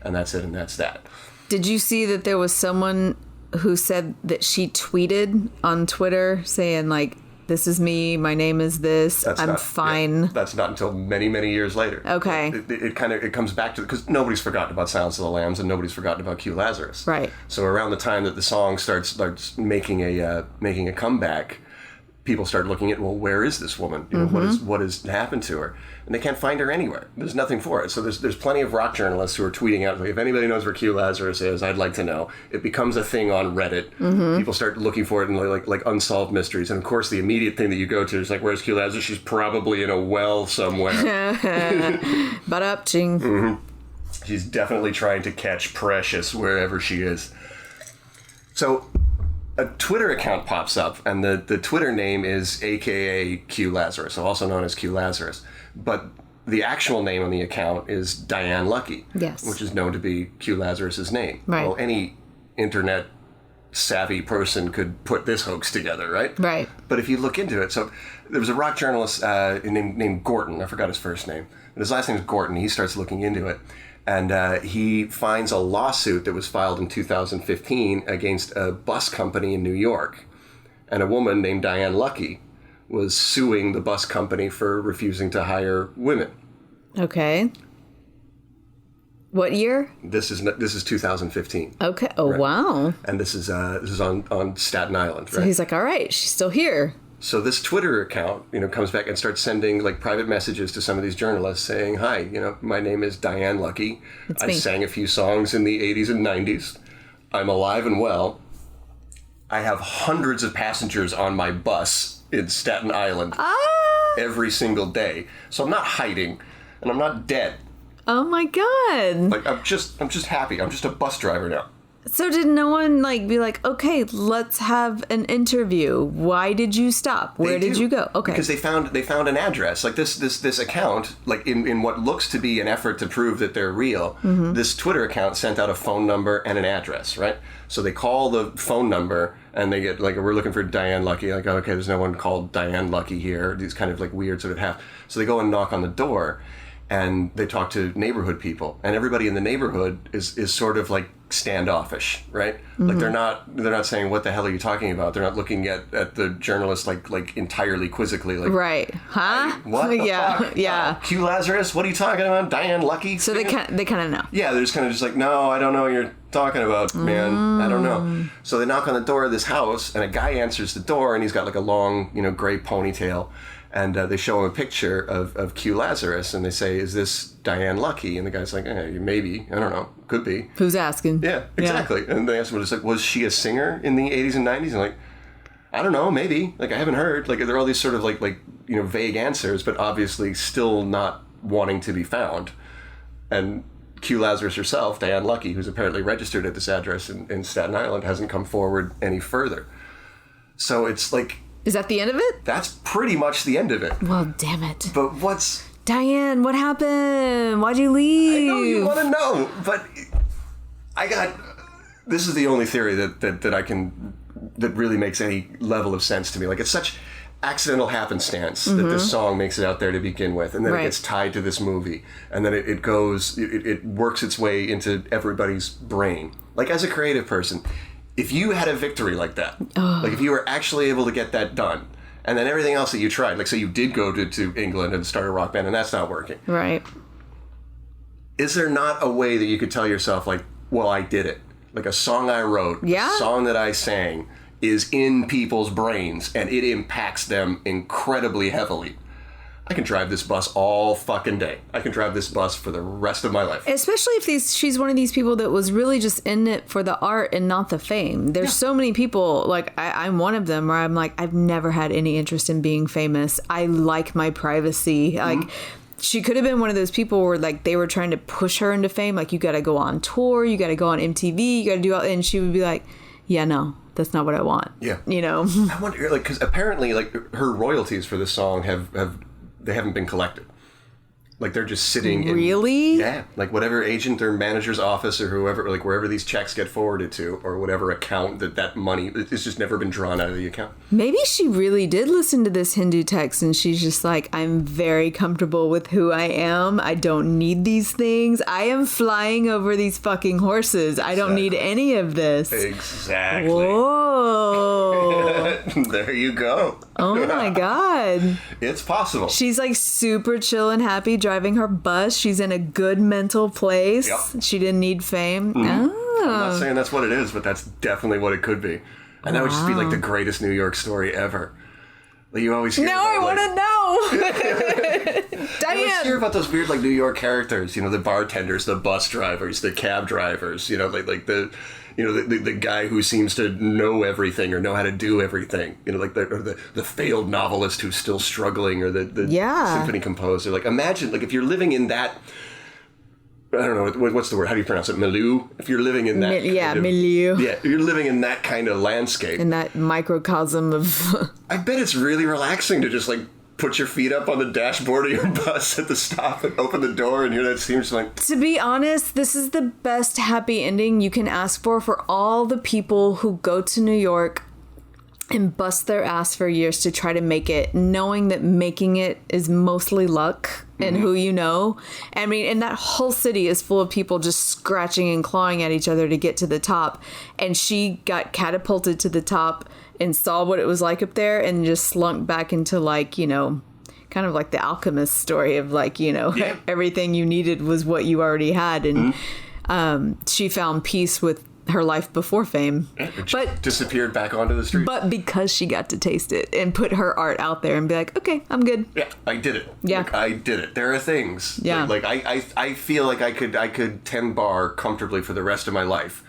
and that's it, and that's that. Did you see that there was someone who said that she tweeted on Twitter saying, like, this is me, my name is this, I'm fine. Yeah, that's not until many, many years later. Okay. It comes back to, because nobody's forgotten about Silence of the Lambs and nobody's forgotten about Q Lazzarus. Right. So around the time that the song starts making a comeback, people start looking at, well, where is this woman? You know, what has happened to her? And they can't find her anywhere. There's nothing for it. So there's plenty of rock journalists who are tweeting out, like, if anybody knows where Q Lazzarus is, I'd like to know. It becomes a thing on Reddit. People start looking for it in like unsolved mysteries. And of course, the immediate thing that you go to is like, where's Q Lazzarus? She's probably in a well somewhere. But up, ching. She's definitely trying to catch Precious wherever she is. So a Twitter account pops up, and the Twitter name is AKA Q Lazzarus, so also known as Q Lazzarus. But the actual name on the account is Dianne Lucky, yes, which is known to be Q Lazzarus's name. Right. Well, any internet savvy person could put this hoax together, right? Right. But if you look into it, so there was a rock journalist named Gorton. I forgot his first name, but his last name is Gorton. He starts looking into it. And he finds a lawsuit that was filed in 2015 against a bus company in New York. And a woman named Dianne Lucky was suing the bus company for refusing to hire women. Okay. What year? This is 2015. Okay. Oh, right. Wow. And this is on Staten Island. So he's like, all right, she's still here. So this Twitter account, comes back and starts sending like private messages to some of these journalists saying, "Hi, my name is Dianne Lucky. I sang a few songs in the 80s and 90s. I'm alive and well. I have hundreds of passengers on my bus in Staten Island every single day. So I'm not hiding, and I'm not dead. Oh my God. Like I'm just happy. I'm just a bus driver now." So did no one be like, okay, let's have an interview? Why did you stop? Where did you go? Okay. Because they found an address. Like this account, like in what looks to be an effort to prove that they're real, this Twitter account sent out a phone number and an address, right? So they call the phone number and they get like, "We're looking for Dianne Lucky." Like, okay, there's no one called Dianne Lucky here. These kind of like weird sort of half. So they go and knock on the door and they talk to neighborhood people, and everybody in the neighborhood is sort of like standoffish, right? Like they're not saying, "What the hell are you talking about?" They're not looking at the journalist like entirely quizzically, like, right, huh? What? The fuck? Yeah. Q Lazzarus, what are you talking about? Dianne Lucky? So they kind of know. Yeah, they're just kind of just like, "No, I don't know what you're talking about, man. I don't know." So they knock on the door of this house, and a guy answers the door, and he's got like a long, gray ponytail. And they show him a picture of Q Lazzarus, and they say, "Is this Dianne Lucky?" And the guy's like, "Maybe. I don't know. Could be." Who's asking? Yeah, exactly. Yeah. And they asked him, just like, "Was she a singer in the 80s and 90s?" And like, "I don't know. Maybe. Like, I haven't heard." Like, there are all these sort of like vague answers, but obviously still not wanting to be found. And Q Lazzarus herself, Dianne Lucky, who's apparently registered at this address in Staten Island, hasn't come forward any further. So it's like... Is that the end of it? That's pretty much the end of it. Well, damn it. But what's... Dianne, what happened? Why'd you leave? I know you want to know, but this is the only theory that really makes any level of sense to me. Like, it's such accidental happenstance that this song makes it out there to begin with, and then it gets tied to this movie, and then it works its way into everybody's brain. Like, as a creative person, if you had a victory like that, like if you were actually able to get that done, and then everything else that you tried, like say you did go to England and start a rock band and that's not working. Right. Is there not a way that you could tell yourself, like, well, I did it. Like a song I wrote, a song that I sang is in people's brains and it impacts them incredibly heavily. I can drive this bus all fucking day. I can drive this bus for the rest of my life. Especially if she's one of these people that was really just in it for the art and not the fame. There's so many people, like I'm one of them, where I'm like, I've never had any interest in being famous. I like my privacy. Like, she could have been one of those people where like they were trying to push her into fame. Like, you got to go on tour, you got to go on MTV, you got to do all, and she would be like, yeah, no, that's not what I want. Yeah. I wonder, like, because apparently, like, her royalties for this song they haven't been collected. Like, they're just sitting in... Really? Yeah. Like, whatever agent or manager's office or whoever, like, wherever these checks get forwarded to, or whatever account that money... It's just never been drawn out of the account. Maybe she really did listen to this Hindu text, and she's just like, I'm very comfortable with who I am. I don't need these things. I am flying over these fucking horses. I don't need any of this. Exactly. Whoa. There you go. Oh, my God. It's possible. She's, like, super chill and happy driving her bus. She's in a good mental place. Yep. She didn't need fame. Oh. I'm not saying that's what it is, but that's definitely what it could be. And that would just be, like, the greatest New York story ever. Like, you always hear now I want to know. Dianne. You always hear about those weird, like, New York characters. The bartenders, the bus drivers, the cab drivers. Like the... the guy who seems to know everything or know how to do everything. Like the failed novelist who's still struggling, or the symphony composer. Like, imagine, like, if you're living in that, I don't know, what's the word? How do you pronounce it? Milieu? If you're living in that... milieu. Yeah, if you're living in that kind of landscape. In that microcosm of... I bet it's really relaxing to just, like, put your feet up on the dashboard of your bus at the stop and open the door and hear that seems like... To be honest, this is the best happy ending you can ask for all the people who go to New York and bust their ass for years to try to make it, knowing that making it is mostly luck and who you know. I mean, and that whole city is full of people just scratching and clawing at each other to get to the top. And she got catapulted to the top and saw what it was like up there and just slunk back into, like, you know, kind of like the alchemist story of, like, you know, everything you needed was what you already had. And she found peace with her life before fame, but disappeared back onto the street. But because she got to taste it and put her art out there and be like, okay, I'm good. Yeah, I did it. Yeah, like, I did it. There are things. Yeah, like I feel like I could 10 bar comfortably for the rest of my life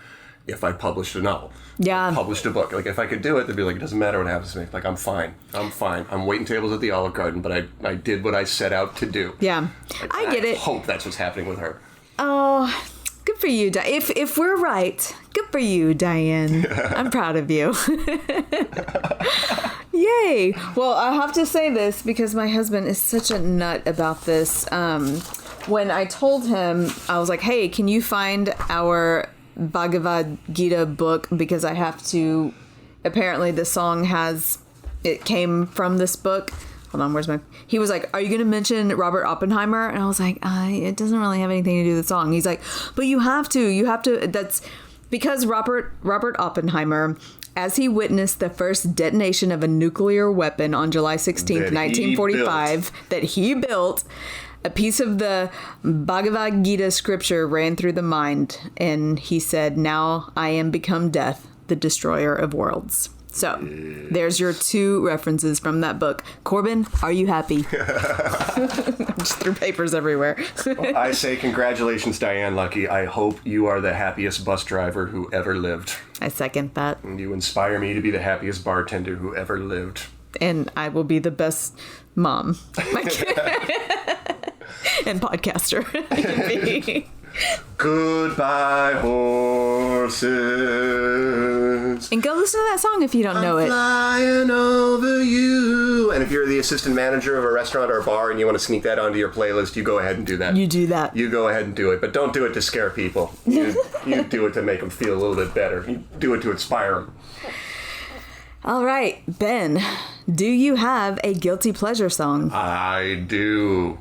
if I published a novel. Yeah, published a book. Like if I could do it, they'd be like, it doesn't matter what happens to me. Like I'm fine. I'm waiting tables at the Olive Garden, but I did what I set out to do. Yeah, like, I get it. I hope that's what's happening with her. Oh. Good for you, if we're right, good for you, Dianne. I'm proud of you. Yay. Well, I have to say this because my husband is such a nut about this. When I told him, I was like, hey, can you find our Bhagavad-Gita book? Because I have to, apparently the song it came from this book. Hold on, he was like, are you going to mention Robert Oppenheimer? And I was like, it doesn't really have anything to do with the song. He's like, but you have to, that's because Robert Oppenheimer, as he witnessed the first detonation of a nuclear weapon on July 16th, 1945, that he built, a piece of the Bhagavad Gita scripture ran through the mind. And he said, now I am become death, the destroyer of worlds. So, there's your 2 references from that book. Corbin, are you happy? Just threw papers everywhere. Well, I say congratulations, Dianne Lucky. I hope you are the happiest bus driver who ever lived. I second that. And you inspire me to be the happiest bartender who ever lived. And I will be the best mom. And podcaster. I can be. Goodbye, horses. And go listen to that song if you don't know it. Flying over you. And if you're the assistant manager of a restaurant or a bar and you want to sneak that onto your playlist, you go ahead and do that. You do that. You go ahead and do it. But don't do it to scare people. You do it to make them feel a little bit better. You do it to inspire them. All right, Ben, do you have a guilty pleasure song? I do.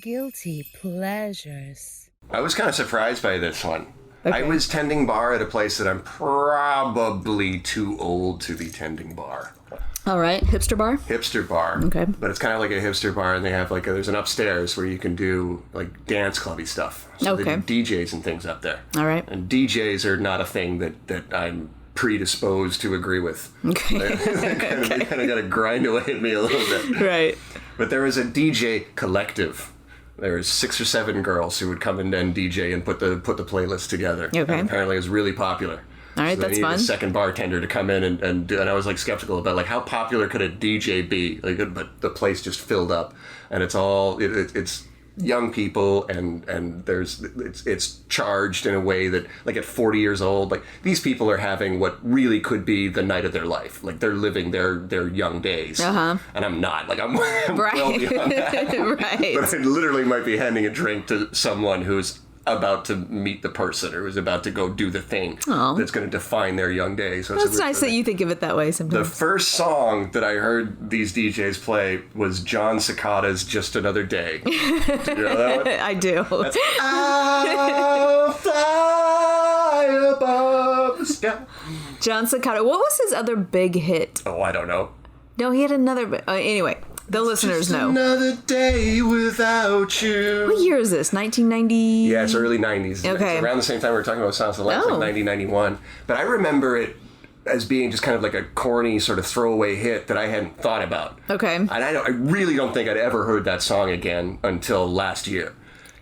Guilty pleasures. I was kind of surprised by this one. Okay. I was tending bar at a place that I'm probably too old to be tending bar. All right, hipster bar? Hipster bar. Okay. But it's kind of like a hipster bar, and they have there's an upstairs where you can do like dance clubby stuff. So okay. They do DJs and things up there. All right. And DJs are not a thing that I'm predisposed to agree with. Okay. They kind of got to grind away at me a little bit. Right. But there was a DJ collective. There was 6 or 7 girls who would come in and DJ and put the playlist together. Okay. And apparently it was really popular. All right, so that's they needed fun. a second bartender to come in and do, and I was like skeptical about like how popular could a DJ be? Like, but the place just filled up, and it's all it's young people and it's charged in a way that like at 40 years old, like these people are having what really could be the night of their life. Like they're living their young days. And I'm not. Like I'm right. well beyond that. Right. But I literally might be handing a drink to someone who's about to meet the person or who's about to go do the thing that's going to define their young days. So it's nice that you think of it that way the sometimes. first song that I heard these DJs play was John Secada's Just Another Day. Do you know that one? I do. That's, I'll fly above the sky. John Secada. What was his other big hit? Oh, I don't know. No, he had another. Anyway, the listeners Just know. Another day without you. What year is this? 1990? Yeah, it's early 90s. Okay. It's around the same time we were talking about Silence of the Lambs, Oh. like 1991. But I remember it as being just kind of like a corny sort of throwaway hit that I hadn't thought about. Okay. And I really don't think I'd ever heard that song again until last year.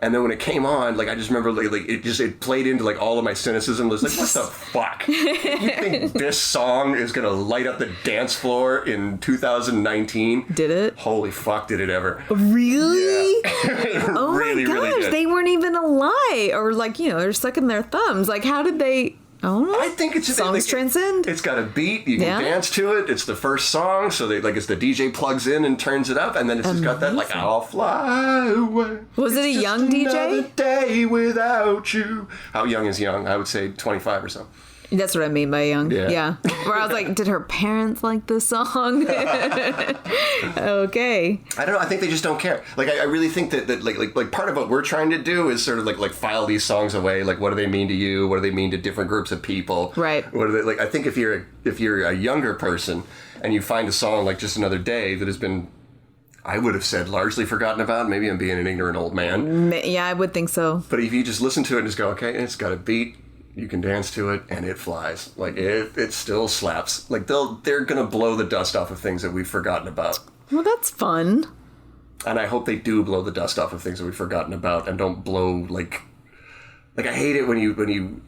And then when it came on, like I just remember like it played into like all of my cynicism. It was like, what the fuck? You think this song is gonna light up the dance floor in 2019? Did it? Holy fuck, did it ever. Really? Yeah. Oh really, my gosh, really did. they weren't even alive. Or like, they're sucking their thumbs. Like, how did they... I don't know. I think it's songs like, transcend. It's got a beat. You can Yeah. dance to it. It's the first song, so it's the DJ plugs in and turns it up, and then it's just got that like I'll fly away. Was it a young DJ? Another day without you. How young is young? I would say 25 or so. That's what I mean by young. Yeah. Where I was like, did her parents like this song? Okay. I don't know. I think they just don't care. Like, I really think that like part of what we're trying to do is sort of like file these songs away. Like, what do they mean to you? What do they mean to different groups of people? Right. What are they like? I think if you're a younger person and you find a song like Just Another Day that has been, I would have said, largely forgotten about. Maybe I'm being an ignorant old man. Yeah, I would think so. But if you just listen to it and just go, okay, it's got a beat, you can dance to it, and it flies. Like, it still slaps. Like, they're going to blow the dust off of things that we've forgotten about. Well, that's fun. And I hope they do blow the dust off of things that we've forgotten about and don't blow, like I hate it when you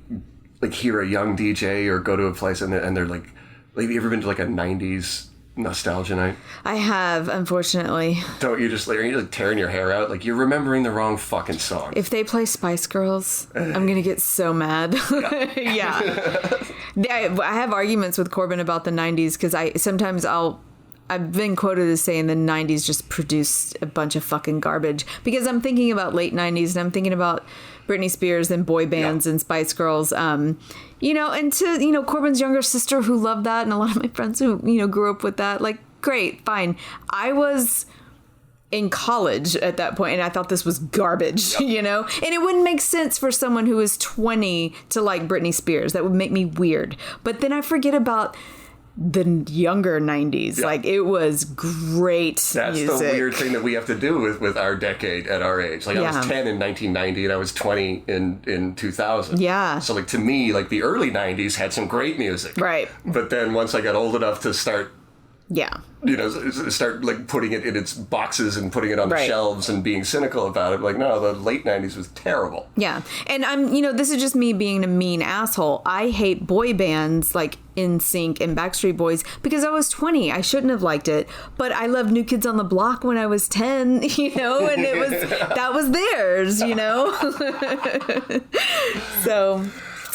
like, hear a young DJ or go to a place and they're like, have you ever been to, like, a 90s nostalgia night? I have, unfortunately. Don't you just, like, are you, like, tearing your hair out? Like, you're remembering the wrong fucking song. If they play Spice Girls, I'm gonna get so mad. Yeah. I have arguments with Corbin about the 90s because I've been quoted as saying the 90s just produced a bunch of fucking garbage because I'm thinking about late 90s and I'm thinking about Britney Spears and boy bands and Spice Girls. And to, Corbin's younger sister who loved that, and a lot of my friends who, grew up with that, like, great, fine. I was in college at that point, and I thought this was garbage, And it wouldn't make sense for someone who was 20 to like Britney Spears. That would make me weird. But then I forget about the younger 90s. Like, it was great That's music. the weird thing that we have to do with our decade at our age. Like, I was 10 in 1990 and I was 20 in 2000. Yeah. So, like, to me, like, the early 90s had some great music. Right. But then once I got old enough to start, start, like, putting it in its boxes and putting it on the shelves and being cynical about it, like, no, the late 90s was terrible. Yeah. And I'm, this is just me being a mean asshole. I hate boy bands like NSYNC and Backstreet Boys because I was 20. I shouldn't have liked it. But I loved New Kids on the Block when I was 10, and it was, that was theirs, So.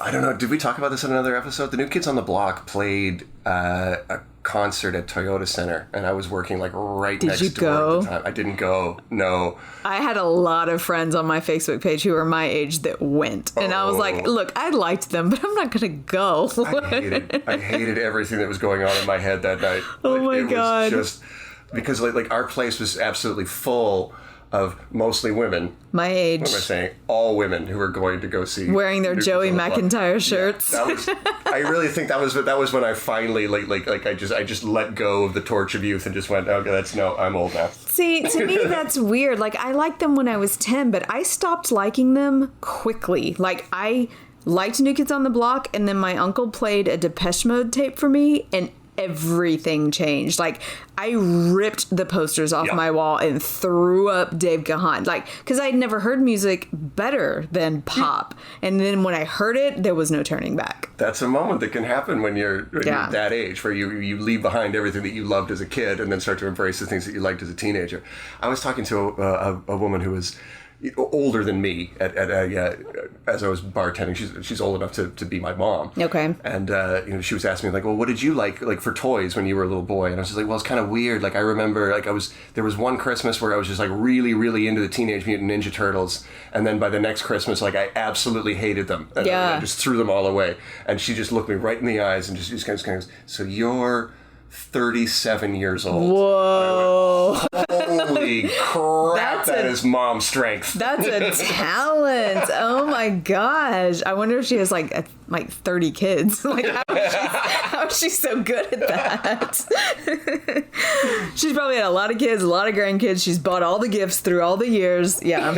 I don't know. Did we talk about this in another episode? The New Kids on the Block played a concert at Toyota Center, and I was working like right next door at the time. I didn't go. No. I had a lot of friends on my Facebook page who were my age that went, and I was like, "Look, I liked them, but I'm not gonna go." I hated everything that was going on in my head that night. Oh my God! Was just because like our place was absolutely full of mostly women. My age. What am I saying? All women who were going to go see. Wearing their Joey McIntyre shirts. Yeah, I really think that was when I finally I just let go of the torch of youth and just went, okay, I'm old now. See, to me that's weird. Like, I liked them when I was 10, but I stopped liking them quickly. Like, I liked New Kids on the Block, and then my uncle played a Depeche Mode tape for me, and everything changed. Like, I ripped the posters off my wall and threw up Dave Gahan. Like, because I'd never heard music better than pop. And then when I heard it, there was no turning back. That's a moment that can happen when you're that age, where you leave behind everything that you loved as a kid and then start to embrace the things that you liked as a teenager. I was talking to a woman who was older than me as I was bartending. She's old enough to be my mom. Okay. And she was asking me, like, well, what did you like for toys when you were a little boy? And I was just like, well, it's kind of weird. Like, I remember, like, there was one Christmas where I was just like really, really into the Teenage Mutant Ninja Turtles, and then by the next Christmas, like, I absolutely hated them. And I just threw them all away. And she just looked me right in the eyes and just kind of goes, so you're 37 years old. Whoa. Holy crap, that is mom strength. That's a talent. Oh my gosh. I wonder if she has like 30 kids. Like, how is she so good at that? She's probably had a lot of kids, a lot of grandkids. She's bought all the gifts through all the years. Yeah.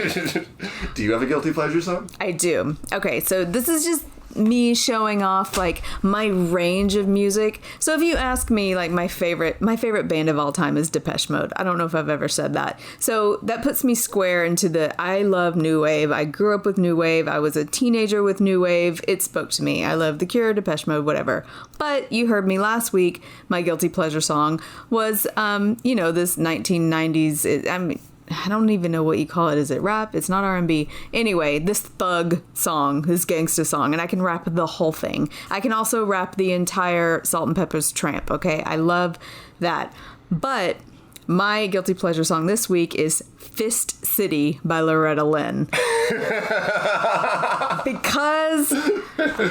Do you have a guilty pleasure song? I do. Okay, so this is just me showing off like my range of music. So if you ask me, like, my favorite band of all time is Depeche Mode. I don't know if I've ever said that. So that puts me square into I love new wave. I grew up with new wave. I was a teenager with new wave. It spoke to me. I love The Cure, Depeche Mode, whatever. But you heard me last week. My guilty pleasure song was this 1990s. I don't even know what you call it. Is it rap? It's not R&B. Anyway, this thug song, this gangsta song, and I can rap the whole thing. I can also rap the entire Salt and Pepper's Tramp, okay? I love that. But My guilty pleasure song this week is Fist City by Loretta Lynn. Because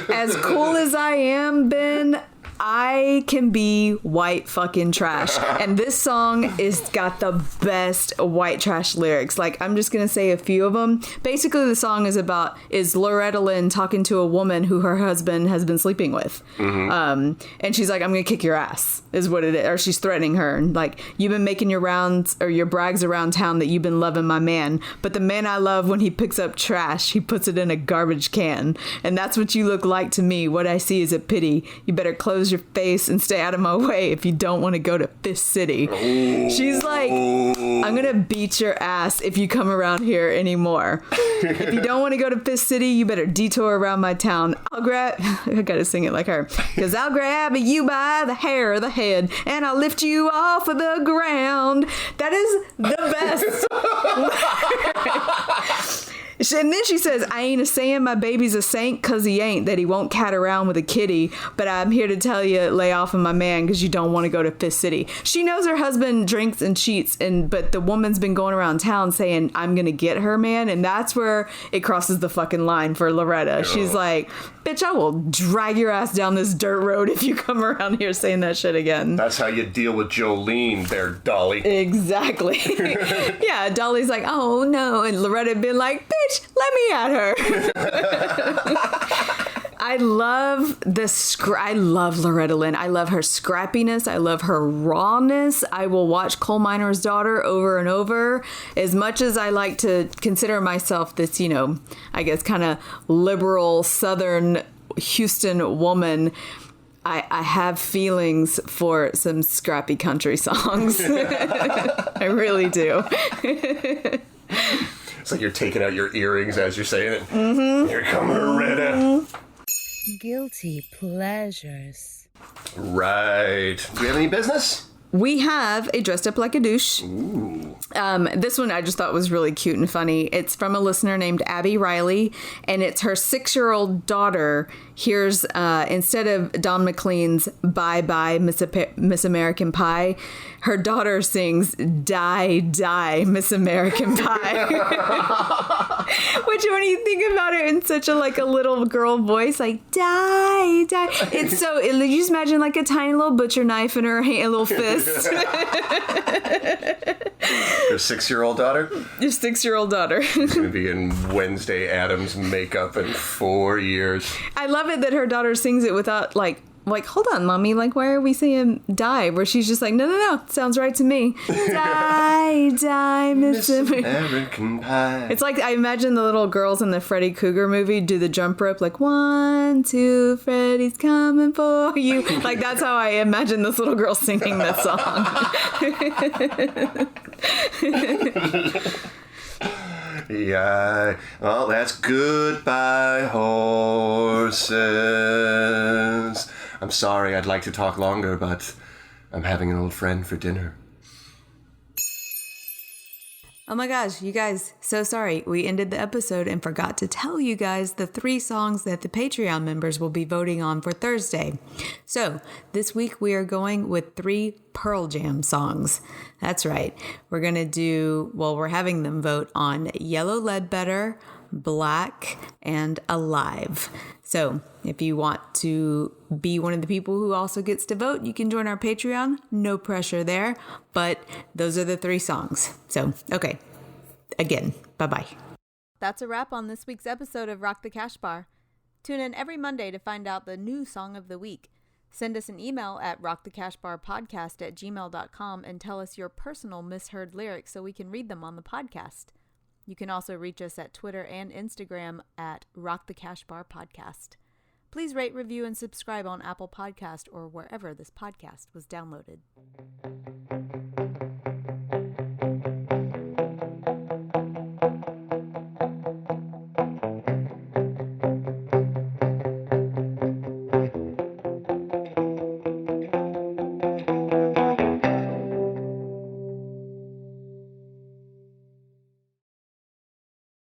as cool as I am, Ben, I can be white fucking trash. And this song is got the best white trash lyrics. Like, I'm just going to say a few of them. Basically, the song is Loretta Lynn talking to a woman who her husband has been sleeping with. And she's like, I'm going to kick your ass, is what it is. Or she's threatening her. And like, you've been making your rounds or your brags around town that you've been loving my man. But the man I love, when he picks up trash, he puts it in a garbage can. And that's what you look like to me. What I see is a pity. You better close your face and stay out of my way if you don't want to go to Fist City. She's like, I'm gonna beat your ass if you come around here anymore. If you don't want to go to Fist City, you better detour around my town. I gotta sing it like her, because I'll grab you by the hair of the head and I'll lift you off of the ground. That is the best. And then she says, I ain't a saying my baby's a saint, because he ain't, that he won't cat around with a kitty. But I'm here to tell you, lay off of my man, because you don't want to go to Fist City. She knows her husband drinks and cheats, but the woman's been going around town saying, I'm going to get her man. And that's where it crosses the fucking line for Loretta. She's like, bitch, I will drag your ass down this dirt road if you come around here saying that shit again. That's how you deal with Jolene there, Dolly. Exactly. Yeah, Dolly's like, oh no. And Loretta been like, bitch, let me at her. I love Loretta Lynn. I love her scrappiness. I love her rawness. I will watch Coal Miner's Daughter over and over. As much as I like to consider myself this, I guess kind of liberal Southern Houston woman, I have feelings for some scrappy country songs. I really do. It's like you're taking out your earrings as you're saying it. Mm-hmm. Here come Loretta. Guilty pleasures. Right. Do we have any business? We have a Dressed Up Like a Douche. Ooh. This one I just thought was really cute and funny. It's from a listener named Abi Riley, and it's her 6-year-old daughter hears, instead of Don McLean's Bye Bye Miss American Pie, her daughter sings Die Die Miss American Pie. Which, when you think about it in such a little girl voice, like Die Die, it's so, you just imagine like a tiny little butcher knife in her hand, a little fist. Your 6-year-old daughter? Your 6-year-old daughter. She's going to be in Wednesday Addams makeup in 4 years. I love it that her daughter sings it without like, hold on, mommy, like, why are we saying die? Where she's just like, no, sounds right to me. Die, die, Miss American Pie. It's like, I imagine the little girls in the Freddy Krueger movie do the jump rope, like, 1, 2, Freddy's coming for you. Like, that's how I imagine this little girl singing that song. Yeah. Well, that's Goodbye Horses. I'm sorry, I'd like to talk longer, but I'm having an old friend for dinner. Oh my gosh, you guys, so sorry. We ended the episode and forgot to tell you guys the 3 songs that the Patreon members will be voting on for Thursday. So, this week we are going with 3 Pearl Jam songs. That's right. We're having them vote on Yellow Ledbetter, Black, and Alive. So, if you want to be one of the people who also gets to vote, you can join our Patreon. No pressure there. But those are the 3 songs. So, okay. Again, bye-bye. That's a wrap on this week's episode of Rock the Cash Bar. Tune in every Monday to find out the new song of the week. Send us an email at rockthecashbarpodcast@gmail.com and tell us your personal misheard lyrics so we can read them on the podcast. You can also reach us at Twitter and Instagram at Rock the Cash Bar Podcast. Please rate, review, and subscribe on Apple Podcast or wherever this podcast was downloaded.